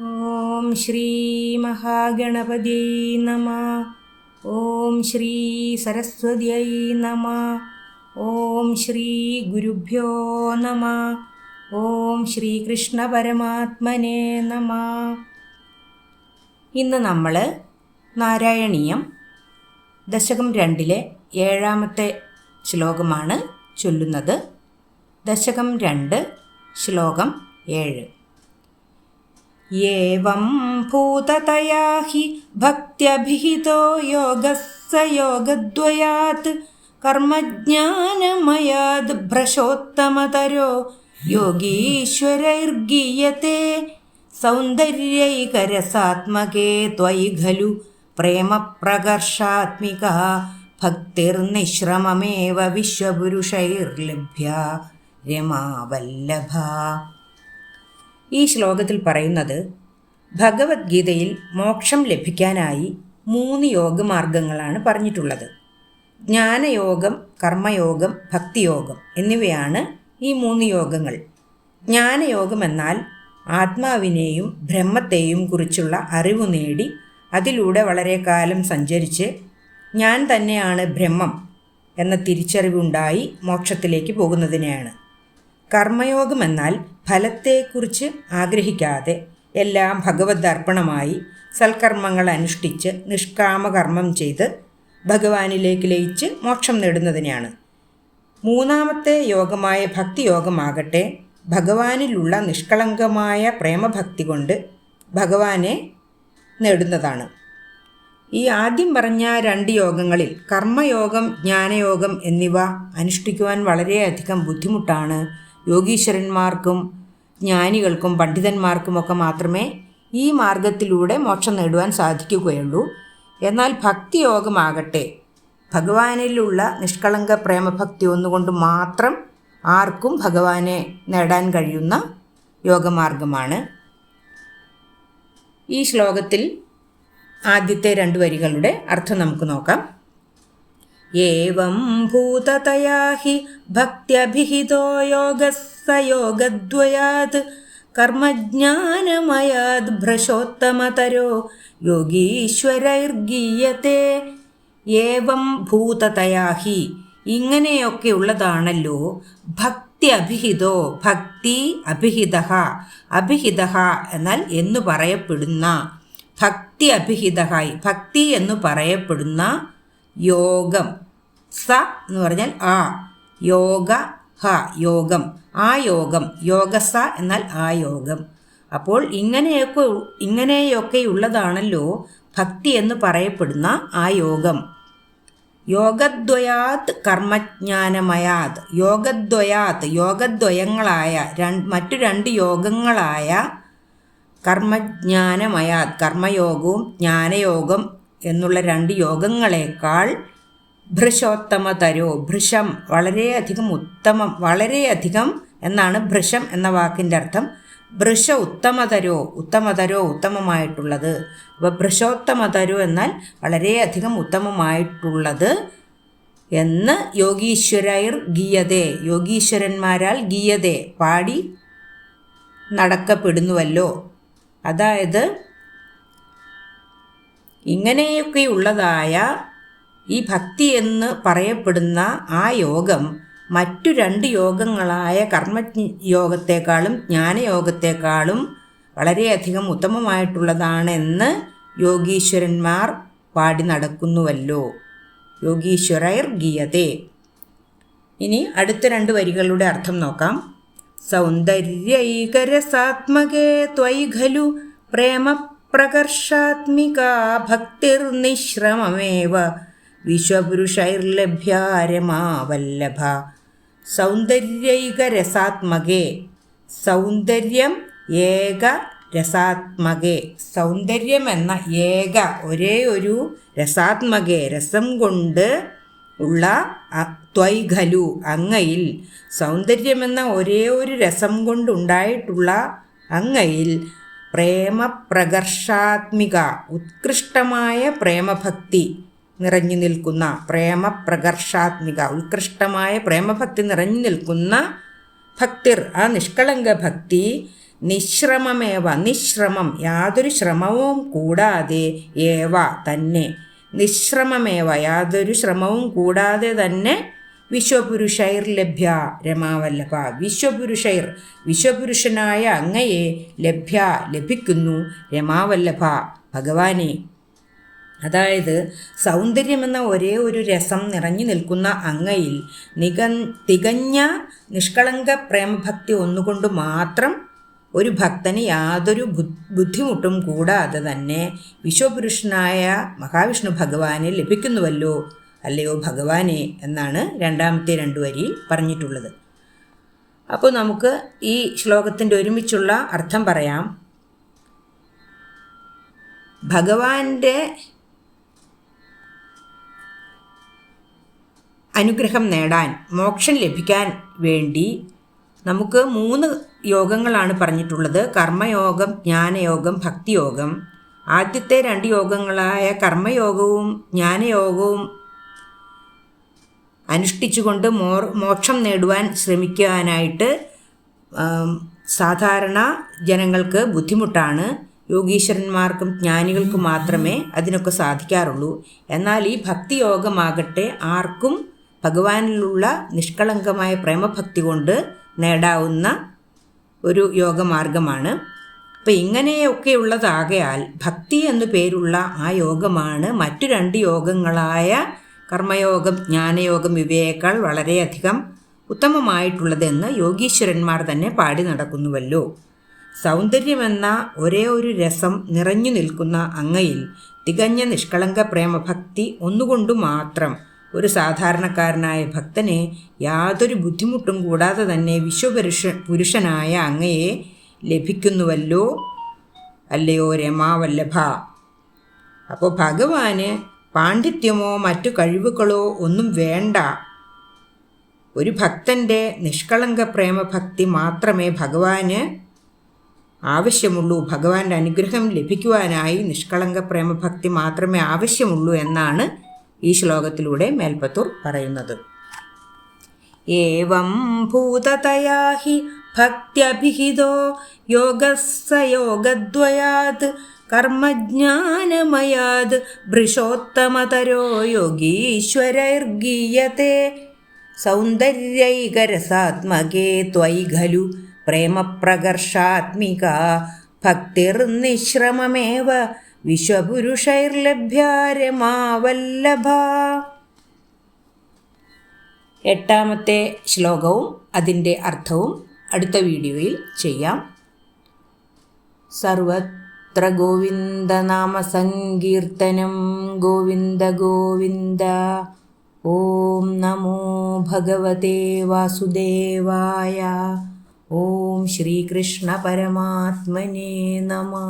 ഓം ശ്രീ മഹാഗണപതിയൈ നമഃ. ഓം ശ്രീ സരസ്വതിയൈ നമഃ. ഓം ശ്രീ ഗുരുഭ്യോ നമഃ. ഓം ശ്രീകൃഷ്ണ പരമാത്മനേ നമഃ. ഇന്ന് നമ്മൾ നാരായണീയം ദശകം 2 7-ാമത്തെ ശ്ലോകമാണ് ചൊല്ലുന്നത്. ദശകം 2 ശ്ലോകം 7. ഏവം ഭൂതതയാ ഹി ഭക്ത്യഭിഹിതോ യോഗഃ സ യോഗദ്വയാത് കർമ്മജ്ഞാനമയാത് ഭ്രശോത്തമതരോ യോഗീശ്വരൈർഗീയത്തെ സൗന്ദര്യൈകരസാത്മകേ ത്വയി ഖലു പ്രേമപ്രകർഷാത്മിക ഭക്തിർനിശ്രമമേവ വിശ്വപുരുഷൈർലഭ്യ രമാവല്ലഭ. ഈ ശ്ലോകത്തിൽ പറയുന്നത് ഭഗവത്ഗീതയിൽ മോക്ഷം ലഭിക്കാനായി 3 യോഗമാർഗങ്ങളാണ് പറഞ്ഞിട്ടുള്ളത്. ജ്ഞാനയോഗം, കർമ്മയോഗം, ഭക്തിയോഗം എന്നിവയാണ് ഈ 3 യോഗങ്ങൾ. ജ്ഞാനയോഗം എന്നാൽ ആത്മാവിനെയും ബ്രഹ്മത്തെയും കുറിച്ചുള്ള അറിവ് നേടി അതിലൂടെ വളരെ കാലം സഞ്ചരിച്ച് ഞാൻ തന്നെയാണ് ബ്രഹ്മം എന്ന തിരിച്ചറിവുണ്ടായി മോക്ഷത്തിലേക്ക് പോകുന്നതിനെയാണ്. കർമ്മയോഗം എന്നാൽ ഫലത്തെക്കുറിച്ച് ആഗ്രഹിക്കാതെ എല്ലാം ഭഗവത് അർപ്പണമായി സൽക്കർമ്മങ്ങൾ അനുഷ്ഠിച്ച് നിഷ്കാമകർമ്മം ചെയ്ത് ഭഗവാനിലേക്ക് ലയിച്ച് മോക്ഷം നേടുന്നതിനെയാണ്. 3-ാമത്തെ യോഗമായ ഭക്തിയോഗമാകട്ടെ ഭഗവാനിലുള്ള നിഷ്കളങ്കമായ പ്രേമഭക്തി കൊണ്ട് ഭഗവാനെ നേടുന്നതാണ്. ഈ ആദ്യം പറഞ്ഞ 2 യോഗങ്ങളിൽ കർമ്മയോഗം, ജ്ഞാനയോഗം എന്നിവ അനുഷ്ഠിക്കുവാൻ വളരെയധികം ബുദ്ധിമുട്ടാണ്. യോഗീശ്വരന്മാർക്കും ജ്ഞാനികൾക്കും പണ്ഡിതന്മാർക്കുമൊക്കെ മാത്രമേ ഈ മാർഗത്തിലൂടെ മോക്ഷം നേടുവാൻ സാധിക്കുകയുള്ളൂ. എന്നാൽ ഭക്തിയോഗമാകട്ടെ ഭഗവാനിലുള്ള നിഷ്കളങ്ക പ്രേമഭക്തി ഒന്നുകൊണ്ട് മാത്രം ആർക്കും ഭഗവാനെ നേടാൻ കഴിയുന്ന യോഗമാർഗമാണ്. ഈ ശ്ലോകത്തിൽ ആദ്യത്തെ 2 വരികളുടെ അർത്ഥം നമുക്ക് നോക്കാം. ഏവം ഭൂതതയാ ഹി ഭക്ത്യഭിഹിതോ യോഗഃ സ യോഗദ്വയാത് കർമ്മജ്ഞാനമയാത് ഭ്രശോത്തമതരോ യോഗീശ്വരൈർഗീയത്തെ. ഏവം ഭൂതതയാ ഹി ഇങ്ങനെയൊക്കെയുള്ളതാണല്ലോ ഭക്തി അഭിഹിതോ, ഭക്തി അഭിഹിതഃ, അഭിഹിതഃ എന്നാൽ എന്നു പറയപ്പെടുന്ന, ഭക്തി അഭിഹിതഃ ഭക്തി എന്നു പറയപ്പെടുന്ന യോഗം, സ എന്ന് പറഞ്ഞാൽ ആ, യോഗ ഹ യോഗം, ആ യോഗം, യോഗസ എന്നാൽ ആ യോഗം. അപ്പോൾ ഇങ്ങനെയൊക്കെയുള്ളതാണല്ലോ ഭക്തി എന്ന് പറയപ്പെടുന്ന ആ യോഗം. യോഗദ്വയാത് കർമ്മജ്ഞാനമയാത്, യോഗദ്വയാത് യോഗദ്വയങ്ങളായ മറ്റു 2 യോഗങ്ങളായ കർമ്മജ്ഞാനമയാത് കർമ്മയോഗവും ജ്ഞാനയോഗം എന്നുള്ള 2 യോഗങ്ങളെക്കാൾ ഭൃശോത്തമതരോ, ഭൃശം വളരെയധികം ഉത്തമം, വളരെയധികം എന്നാണ് ഭൃശം എന്ന വാക്കിൻ്റെ അർത്ഥം. ഭൃശ ഉത്തമതരോ, ഉത്തമതരോ ഉത്തമമായിട്ടുള്ളത്. അപ്പോൾ ഭൃശോത്തമതരോ എന്നാൽ വളരെയധികം ഉത്തമമായിട്ടുള്ളത് എന്ന് യോഗീശ്വരൈർ ഗീയതേ, യോഗീശ്വരന്മാരാൽ ഗീയതേ പാടി നടക്കപ്പെടുന്നുവല്ലോ. അതായത് ഇങ്ങനെയൊക്കെയുള്ളതായ ഈ ഭക്തി എന്ന് പറയപ്പെടുന്ന ആ യോഗം മറ്റു 2 യോഗങ്ങളായ കർമ്മയോഗത്തെക്കാളും ജ്ഞാനയോഗത്തെക്കാളും വളരെയധികം ഉത്തമമായിട്ടുള്ളതാണെന്ന് യോഗീശ്വരന്മാർ പാടി നടക്കുന്നുവല്ലോ. യോഗീശ്വരൈർ ഗീയതേ. ഇനി അടുത്ത 2 വരികളുടെ അർത്ഥം നോക്കാം. സൗന്ദര്യൈകരസാത്മകേ ത്വയി ഖലു പ്രേമപ്രകർഷാത്മിക ഭക്തിർനിശ്രമമേവ വിശ്വപുരുഷൈർലഭ്യ രമാവല്ലഭ. സൗന്ദര്യൈകരസാത്മകേ, സൗന്ദര്യം ഏക രസാത്മകേ, സൗന്ദര്യം എന്ന ഏക ഒരേ ഒരു രസാത്മകേ രസം കൊണ്ട് ഉള്ള ത്വയി ഖലു അങ്ങയിൽ, സൗന്ദര്യമെന്ന ഒരേ ഒരു രസം കൊണ്ടുണ്ടായിട്ടുള്ള അങ്ങയിൽ പ്രേമപ്രകർഷാത്മിക ഉത്കൃഷ്ടമായ പ്രേമഭക്തി നിറഞ്ഞു നിൽക്കുന്ന, പ്രേമപ്രകർഷാത്മിക ഉത്കൃഷ്ടമായ പ്രേമഭക്തി നിറഞ്ഞു നിൽക്കുന്ന ഭക്തിർ ആ നിഷ്കളങ്ക ഭക്തി നിശ്രമമേവ, നിശ്രമം യാതൊരു ശ്രമവും കൂടാതെ, ഏവ തന്നെ, നിശ്രമമേവ യാതൊരു ശ്രമവും കൂടാതെ തന്നെ, വിശ്വപുരുഷൈർ ലഭ്യ രമാവല്ലഭ, വിശ്വപുരുഷൈർ വിശ്വപുരുഷനായ അങ്ങയെ ലഭ്യ ലഭിക്കുന്നു, രമാവല്ലഭ ഭഗവാനെ. അതായത് സൗന്ദര്യമെന്ന ഒരേ ഒരു രസം നിറഞ്ഞു നിൽക്കുന്ന അങ്ങയിൽ തികഞ്ഞ നിഷ്കളങ്ക പ്രേമഭക്തി ഒന്നുകൊണ്ട് മാത്രം ഒരു ഭക്തന് യാതൊരു ബുദ്ധിമുട്ടും കൂടാതെ തന്നെ വിശ്വപുരുഷനായ മഹാവിഷ്ണു ഭഗവാനെ ലഭിക്കുന്നുവല്ലോ, അല്ലയോ ഭഗവാനെ എന്നാണ് രണ്ടാമത്തെ 2 വരിയിൽ പറഞ്ഞിട്ടുള്ളത്. അപ്പോൾ നമുക്ക് ഈ ശ്ലോകത്തിൻ്റെ ഒരുമിച്ചുള്ള അർത്ഥം പറയാം. ഭഗവാന്റെ അനുഗ്രഹം നേടാൻ, മോക്ഷം ലഭിക്കാൻ വേണ്ടി നമുക്ക് 3 യോഗങ്ങളാണ് പറഞ്ഞിട്ടുള്ളത്. കർമ്മയോഗം, ജ്ഞാനയോഗം, ഭക്തിയോഗം. ആദ്യത്തെ 2 യോഗങ്ങളായ കർമ്മയോഗവും ജ്ഞാനയോഗവും അനുഷ്ഠിച്ചുകൊണ്ട് മോക്ഷം നേടുവാൻ ശ്രമിക്കാനായിട്ട് സാധാരണ ജനങ്ങൾക്ക് ബുദ്ധിമുട്ടാണ്. യോഗീശ്വരന്മാർക്കും ജ്ഞാനികൾക്കും മാത്രമേ അതിനൊക്കെ സാധിക്കാറുള്ളൂ. എന്നാൽ ഈ ഭക്തിയോഗമാകട്ടെ ആർക്കും ഭഗവാനിലുള്ള നിഷ്കളങ്കമായ പ്രേമഭക്തി കൊണ്ട് നേടാവുന്ന ഒരു യോഗമാർഗമാണ്. അപ്പം ഇങ്ങനെയൊക്കെയുള്ളതാകയാൽ ഭക്തി എന്നു പേരുള്ള ആ യോഗമാണ് മറ്റു 2 യോഗങ്ങളായ കർമ്മയോഗം, ജ്ഞാനയോഗം ഇവയേക്കാൾ വളരെയധികം ഉത്തമമായിട്ടുള്ളതെന്ന് യോഗീശ്വരന്മാർ തന്നെ പാടി നടക്കുന്നുവല്ലോ. സൗന്ദര്യമെന്ന ഒരേ ഒരു രസം നിറഞ്ഞു നിൽക്കുന്ന അങ്ങയിൽ തികഞ്ഞ നിഷ്കളങ്ക പ്രേമഭക്തി ഒന്നുകൊണ്ടു മാത്രം ഒരു സാധാരണക്കാരനായ ഭക്തനെ യാതൊരു ബുദ്ധിമുട്ടും കൂടാതെ തന്നെ പുരുഷനായ അങ്ങയെ ലഭിക്കുന്നുവല്ലോ, അല്ലയോ രമാവല്ലഭ. അപ്പോൾ ഭഗവാന് പാണ്ഡിത്യമോ മറ്റു കഴിവുകളോ ഒന്നും വേണ്ട. ഒരു ഭക്തൻ്റെ നിഷ്കളങ്ക പ്രേമഭക്തി മാത്രമേ ഭഗവാന് ആവശ്യമുള്ളൂ. ഭഗവാന്റെ അനുഗ്രഹം ലഭിക്കുവാനായി നിഷ്കളങ്ക പ്രേമഭക്തി മാത്രമേ ആവശ്യമുള്ളൂ എന്നാണ് ഈ ശ്ലോകത്തിലൂടെ മേൽപ്പത്തൂർ പറയുന്നത്. ഏവം ഭൂതതയാ ഹി ഭക്ത്യഭിഹിതോ യോഗസ്സ യോഗദ്വയാത് കർമ്മജ്ഞാനമയാത് ഭൃശോത്തമതരോ യോഗീശ്വരൈർഗീയത്തെ സൗന്ദര്യൈകരസാത്മകേ ത്വയി ഖലു പ്രേമപ്രകർഷാത്മിക ഭക്തിർനിശ്രമമേവ വിശ്വപുരുഷൈർലഭ്യ രമാവല്ലഭ. 8ാമത്തെ ശ്ലോകവും അതിൻ്റെ അർത്ഥവും അടുത്ത വീഡിയോയിൽ ചെയ്യാം. സർവത്ര ഗോവിന്ദനാമ സങ്കീർത്തനം, ഗോവിന്ദ ഗോവിന്ദ. ഓം നമോ ഭഗവതേ വാസുദേവായ. ഓം ശ്രീകൃഷ്ണ പരമാത്മനേ നമഃ.